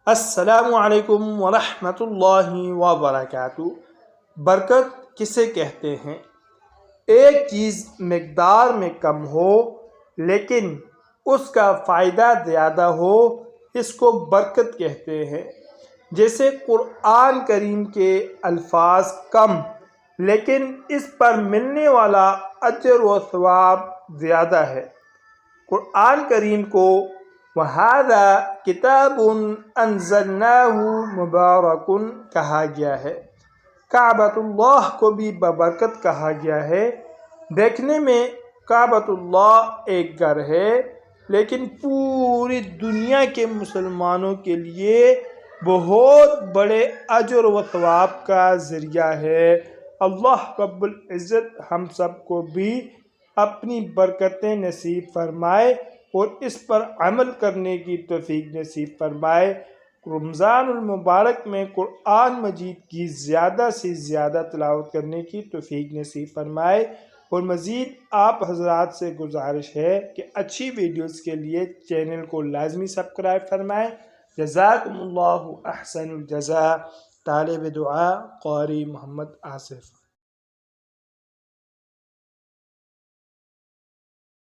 السلام علیکم ورحمۃ اللہ وبرکاتہ۔ برکت کسے کہتے ہیں؟ ایک چیز مقدار میں کم ہو لیکن اس کا فائدہ زیادہ ہو، اس کو برکت کہتے ہیں۔ جیسے قرآن کریم کے الفاظ کم لیکن اس پر ملنے والا اجر و ثواب زیادہ ہے۔ قرآن کریم کو وَهَذَا كِتَابٌ أَنزَلْنَاهُ مُبَارَكٌ کہا گیا ہے۔ کعبۃ اللہ کو بھی ببرکت کہا گیا ہے۔ دیکھنے میں کعبۃ اللہ ایک گھر ہے لیکن پوری دنیا کے مسلمانوں کے لیے بہت بڑے اجر و ثواب کا ذریعہ ہے۔ اللہ رب العزت ہم سب کو بھی اپنی برکتیں نصیب فرمائے اور اس پر عمل کرنے کی توفیق نصیب فرمائے۔ رمضان المبارک میں قرآن مجید کی زیادہ سے زیادہ تلاوت کرنے کی توفیق نصیب فرمائے۔ اور مزید آپ حضرات سے گزارش ہے کہ اچھی ویڈیوز کے لیے چینل کو لازمی سبسکرائب فرمائیں۔ جزاکم اللہ احسن الجزاء۔ طالب دعا قاری محمد آصف۔